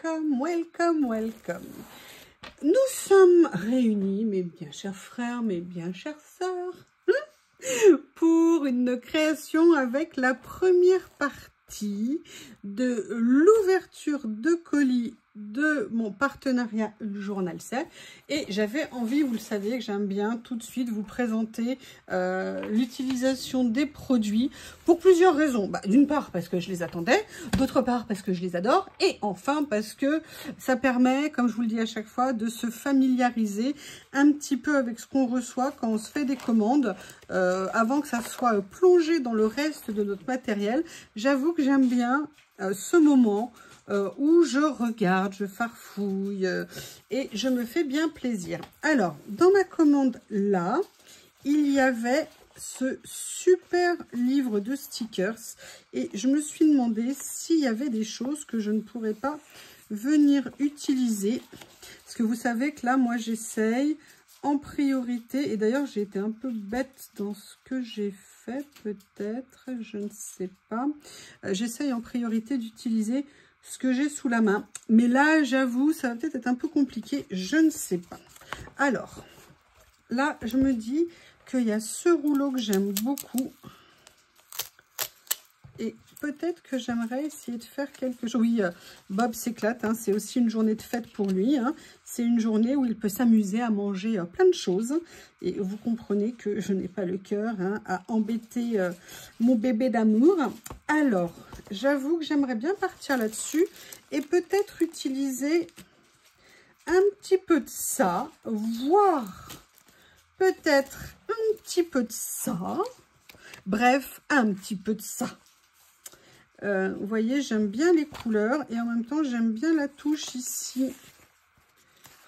welcome, welcome, welcome. Nous sommes réunis, mes bien chers frères, mes bien chères sœurs, pour une création avec la première partie de l'ouverture de colis de mon partenariat Journal C. Et j'avais envie, vous le savez, que j'aime bien tout de suite vous présenter l'utilisation des produits pour plusieurs raisons. D'une part parce que je les attendais, d'autre part parce que je les adore, et enfin parce que ça permet, comme je vous le dis à chaque fois, de se familiariser un petit peu avec ce qu'on reçoit quand on se fait des commandes, avant que ça soit plongé dans le reste de notre matériel. J'avoue que j'aime bien ce moment où je regarde, je farfouille et je me fais bien plaisir. Alors, dans ma commande là, il y avait ce super livre de stickers et je me suis demandé s'il y avait des choses que je ne pourrais pas venir utiliser. Parce que vous savez que là, moi, j'essaye en priorité, et d'ailleurs, j'ai été un peu bête dans ce que j'ai fait, peut-être, je ne sais pas. J'essaye en priorité d'utiliser ce que j'ai sous la main. Mais là, j'avoue, ça va peut-être être un peu compliqué, je ne sais pas. Alors, là, je me dis qu'il y a ce rouleau que j'aime beaucoup. Et peut-être que j'aimerais essayer de faire quelque chose. Oui, Bob s'éclate, hein, c'est aussi une journée de fête pour lui. Hein. C'est une journée où il peut s'amuser à manger plein de choses. Et vous comprenez que je n'ai pas le cœur à embêter mon bébé d'amour. Alors, j'avoue que j'aimerais bien partir là-dessus et peut-être utiliser un petit peu de ça, voire peut-être un petit peu de ça. Bref, un petit peu de ça. Vous voyez, j'aime bien les couleurs et en même temps, j'aime bien la touche ici.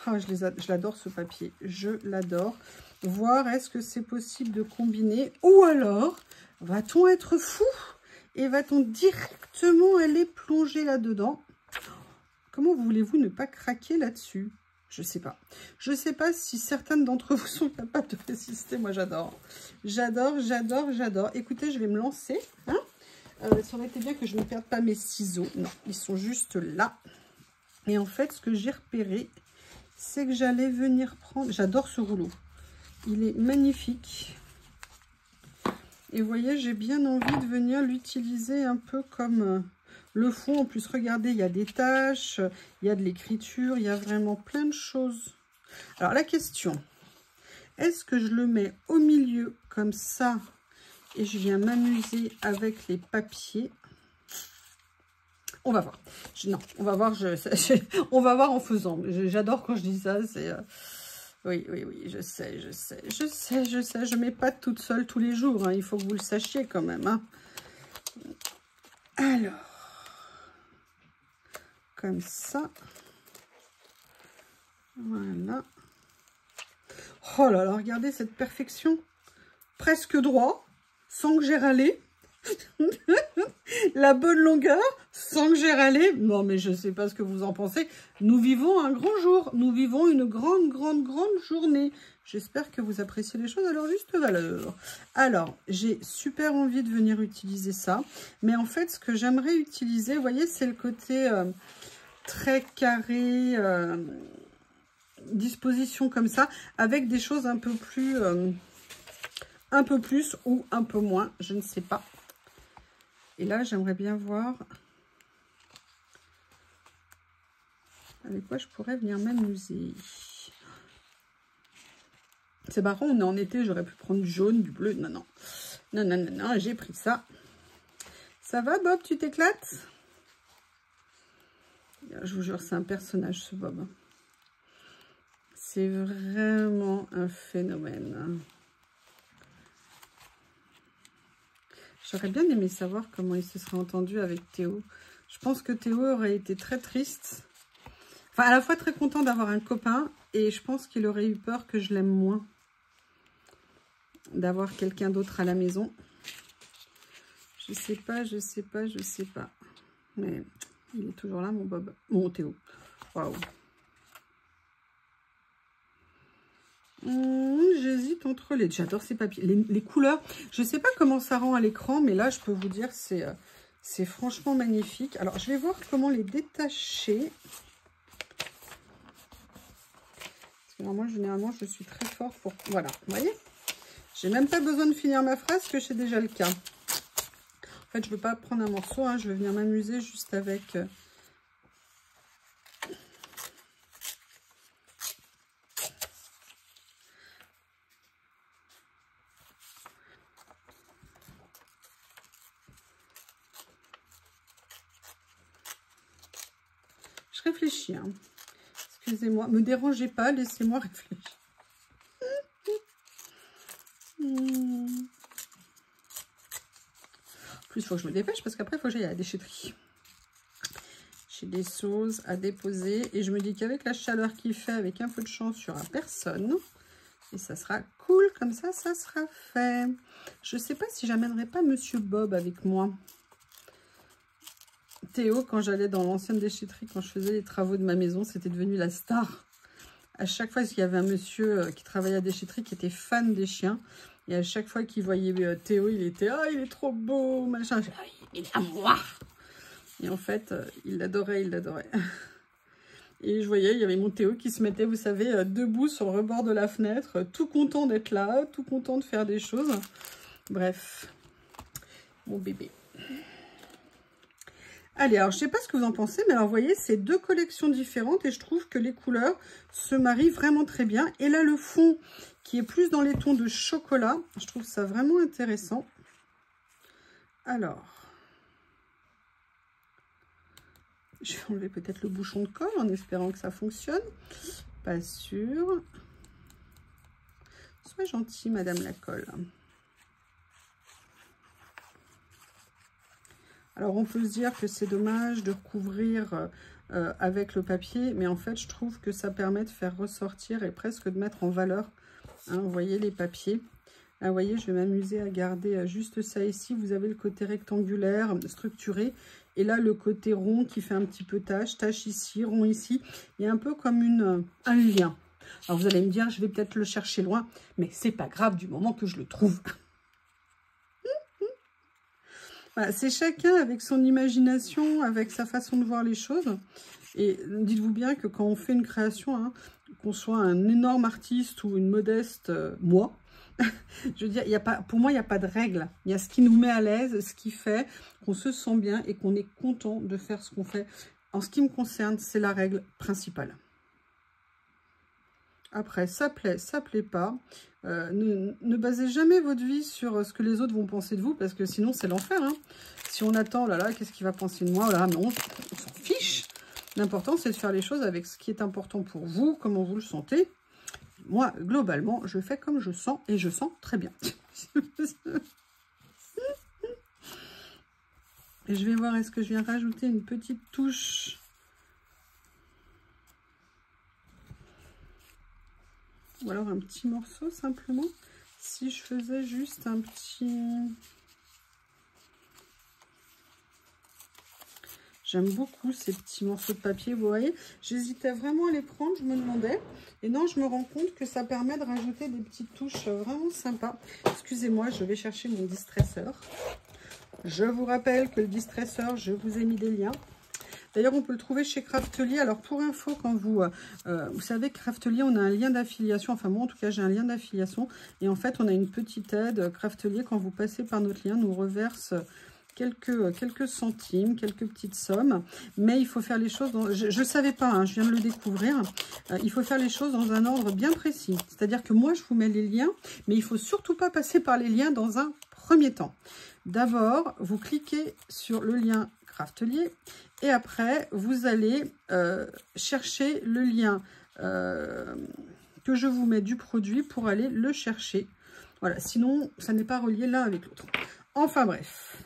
Ah, je l'adore ce papier, je l'adore. Voir est-ce que c'est possible de combiner ou alors va-t-on être fou et va-t-on directement aller plonger là-dedans? Comment voulez-vous ne pas craquer là-dessus? Je sais pas. Je sais pas si certaines d'entre vous sont capables de résister. Moi, j'adore. J'adore, j'adore, j'adore. Écoutez, je vais me lancer. Hein, ça aurait été bien que je ne perde pas mes ciseaux. Non, ils sont juste là. Et en fait, ce que j'ai repéré, c'est que j'allais venir prendre... J'adore ce rouleau. Il est magnifique. Et vous voyez, j'ai bien envie de venir l'utiliser un peu comme le fond. En plus, regardez, il y a des taches, il y a de l'écriture, il y a vraiment plein de choses. Alors, la question, est-ce que je le mets au milieu comme ça et je viens m'amuser avec les papiers? On va voir. Non, on va voir, on va voir en faisant. J'adore quand je dis ça, c'est... Oui, je sais. Je mets pas toute seule tous les jours. Hein. Il faut que vous le sachiez quand même. Hein. Alors, comme ça. Voilà. Oh là là, regardez cette perfection. Presque droit, sans que j'ai râlé. La bonne longueur, sans que j'ai râlé. Non, mais je ne sais pas ce que vous en pensez. Nous vivons un grand jour. Nous vivons une grande journée. J'espère que vous appréciez les choses à leur juste valeur. Alors, j'ai super envie de venir utiliser ça. Mais en fait, ce que j'aimerais utiliser, vous voyez, c'est le côté très carré, disposition comme ça, avec des choses un peu plus ou un peu moins, je ne sais pas. Et là, j'aimerais bien voir avec quoi je pourrais venir m'amuser. C'est marrant, on est en été, j'aurais pu prendre du jaune, du bleu. Non, j'ai pris ça. Ça va, Bob, tu t'éclates? Je vous jure, c'est un personnage, ce Bob. C'est vraiment un phénomène. J'aurais bien aimé savoir comment il se serait entendu avec Théo. Je pense que Théo aurait été très triste. Enfin, à la fois très content d'avoir un copain. Et je pense qu'il aurait eu peur que je l'aime moins. D'avoir quelqu'un d'autre à la maison. Je sais pas. Mais il est toujours là, mon Bob. Mon Théo. Waouh. J'hésite entre les... J'adore ces papiers. Les couleurs, je ne sais pas comment ça rend à l'écran, mais là, je peux vous dire, c'est franchement magnifique. Alors, je vais voir comment les détacher. Alors moi, généralement, je suis très forte pour... Voilà, vous voyez? J'ai même pas besoin de finir ma phrase que c'est déjà le cas. En fait, je veux pas prendre un morceau, hein, je veux venir m'amuser juste avec... Je réfléchis, hein. Excusez-moi, me dérangez pas, laissez-moi réfléchir. En plus, il faut que je me dépêche parce qu'après, il faut que j'aille à la déchetterie. J'ai des choses à déposer et je me dis qu'avec la chaleur qu'il fait, avec un peu de chance, il n'y aura personne. Et ça sera cool, comme ça sera fait. Je ne sais pas si j'amènerai pas Monsieur Bob avec moi. Théo, quand j'allais dans l'ancienne déchetterie, quand je faisais les travaux de ma maison, c'était devenu la star. À chaque fois, il y avait un monsieur qui travaillait à la déchetterie qui était fan des chiens. Et à chaque fois qu'il voyait Théo, il était « Ah, il est trop beau !» machin. « Ah, il est à moi !» Et en fait, il l'adorait, il l'adorait. Et je voyais, il y avait mon Théo qui se mettait, vous savez, debout sur le rebord de la fenêtre, tout content d'être là, tout content de faire des choses. Bref, mon bébé. Allez, alors je sais pas ce que vous en pensez, mais alors vous voyez, c'est deux collections différentes et je trouve que les couleurs se marient vraiment très bien. Et là, le fond qui est plus dans les tons de chocolat, je trouve ça vraiment intéressant. Alors, je vais enlever peut-être le bouchon de colle en espérant que ça fonctionne. Pas sûr. Sois gentille, madame la colle. Alors, on peut se dire que c'est dommage de recouvrir avec le papier, mais en fait, je trouve que ça permet de faire ressortir et presque de mettre en valeur, hein, vous voyez, les papiers. Là, vous voyez, je vais m'amuser à garder juste ça ici. Vous avez le côté rectangulaire, structuré, et là, le côté rond qui fait un petit peu tache ici, rond ici. Il y a un peu comme un lien. Alors, vous allez me dire, je vais peut-être le chercher loin, mais c'est pas grave du moment que je le trouve. Voilà, c'est chacun avec son imagination, avec sa façon de voir les choses. Et dites-vous bien que quand on fait une création, hein, qu'on soit un énorme artiste ou une modeste moi, je veux dire, pour moi, il n'y a pas de règle. Il y a ce qui nous met à l'aise, ce qui fait qu'on se sent bien et qu'on est content de faire ce qu'on fait. En ce qui me concerne, c'est la règle principale. Après, ça plaît pas. Ne basez jamais votre vie sur ce que les autres vont penser de vous, parce que sinon, c'est l'enfer. Hein. Si on attend, oh là là, qu'est-ce qu'il va penser de moi? Oh là là, mais on s'en fiche. L'important, c'est de faire les choses avec ce qui est important pour vous, comment vous le sentez. Moi, globalement, je fais comme je sens, et je sens très bien. Et je vais voir, est-ce que je viens rajouter une petite touche ? Ou alors un petit morceau simplement. Si je faisais juste un petit... J'aime beaucoup ces petits morceaux de papier, vous voyez. J'hésitais vraiment à les prendre, je me demandais. Et non, je me rends compte que ça permet de rajouter des petites touches vraiment sympas. Excusez-moi, je vais chercher mon distresseur. Je vous rappelle que le distresseur, je vous ai mis des liens. D'ailleurs, on peut le trouver chez Craftelier. Alors, pour info, quand vous savez, Craftelier, on a un lien d'affiliation. Enfin, moi, en tout cas, j'ai un lien d'affiliation. Et en fait, on a une petite aide. Craftelier, quand vous passez par notre lien, nous reverse quelques centimes, quelques petites sommes. Mais il faut faire les choses... Je ne savais pas, hein, je viens de le découvrir. Il faut faire les choses dans un ordre bien précis. C'est-à-dire que moi, je vous mets les liens, mais il ne faut surtout pas passer par les liens dans un premier temps. D'abord, vous cliquez sur le lien Craftelier et après, vous allez chercher le lien que je vous mets du produit pour aller le chercher. Voilà, sinon, ça n'est pas relié l'un avec l'autre. Enfin bref.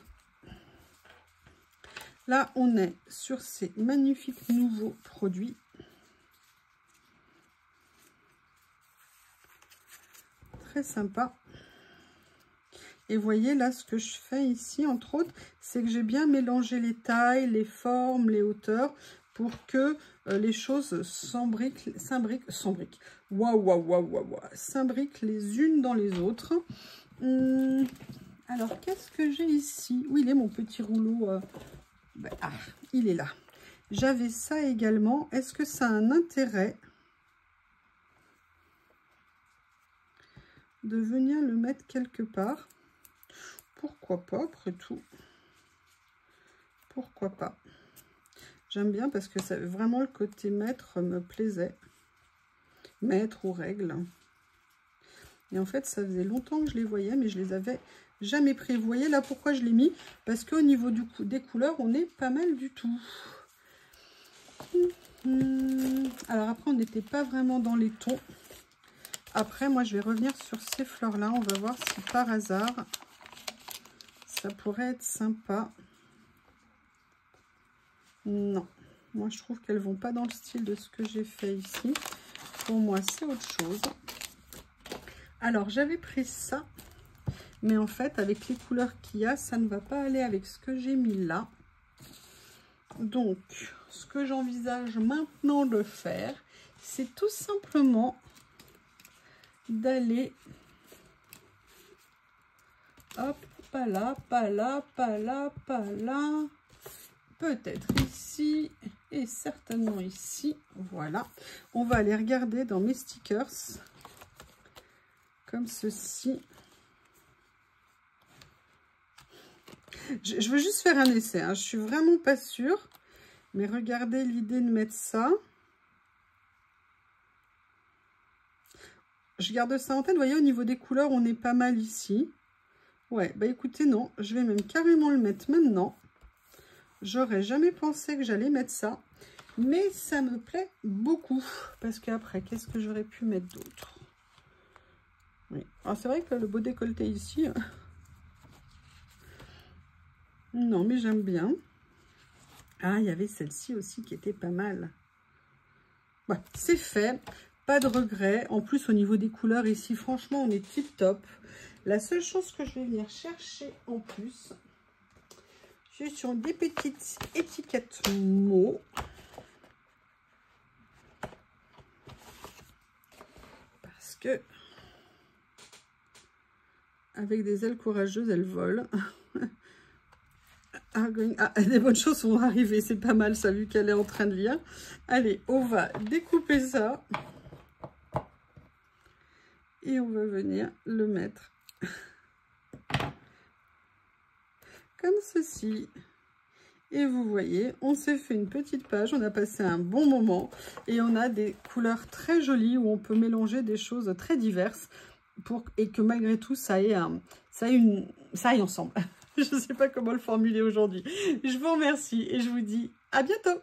Là, on est sur ces magnifiques nouveaux produits. Très sympa. Et vous voyez, là, ce que je fais ici, entre autres, c'est que j'ai bien mélangé les tailles, les formes, les hauteurs, pour que les choses s'imbriquent les unes dans les autres. Alors, qu'est-ce que j'ai ici? Où il est mon petit rouleau? Ah, il est là. J'avais ça également. Est-ce que ça a un intérêt? de venir le mettre quelque part. Pourquoi pas, après tout. Pourquoi pas. J'aime bien parce que ça, vraiment le côté maître me plaisait. Maître ou règle. Et en fait, ça faisait longtemps que je les voyais, mais je les avais jamais pris. Vous voyez là pourquoi je l'ai mis? Parce qu'au niveau des couleurs, on est pas mal du tout. Alors après, on n'était pas vraiment dans les tons. Après, moi, je vais revenir sur ces fleurs-là. On va voir si par hasard, ça pourrait être sympa. Non. Moi, je trouve qu'elles vont pas dans le style de ce que j'ai fait ici. Pour moi, c'est autre chose. Alors, j'avais pris ça. Mais en fait, avec les couleurs qu'il y a, ça ne va pas aller avec ce que j'ai mis là. Donc, ce que j'envisage maintenant de faire, c'est tout simplement d'aller... Hop, pas là, pas là, pas là, pas là. Peut-être ici et certainement ici. Voilà. On va aller regarder dans mes stickers. Comme ceci. Je veux juste faire un essai, hein. Je suis vraiment pas sûre. Mais regardez l'idée de mettre ça. Je garde ça en tête. Vous voyez, au niveau des couleurs, on est pas mal ici. Ouais, bah écoutez, non. Je vais même carrément le mettre maintenant. J'aurais jamais pensé que j'allais mettre ça. Mais ça me plaît beaucoup. Parce qu'après, qu'est-ce que j'aurais pu mettre d'autre? Oui. Alors c'est vrai que le beau décolleté ici... Non, mais j'aime bien. Ah, il y avait celle-ci aussi qui était pas mal. Ouais, c'est fait. Pas de regret. En plus, au niveau des couleurs, ici, franchement, on est tip top. La seule chose que je vais venir chercher en plus, je suis sur des petites étiquettes mots. Parce que, avec des ailes courageuses, elles volent. Ah, des bonnes choses vont arriver, c'est pas mal ça vu qu'elle est en train de lire. Allez, on va découper ça. Et on va venir le mettre comme ceci. Et vous voyez, on s'est fait une petite page, on a passé un bon moment. Et on a des couleurs très jolies où on peut mélanger des choses très diverses. Et que malgré tout, ça aille ensemble. Je ne sais pas comment le formuler aujourd'hui. Je vous remercie et je vous dis à bientôt.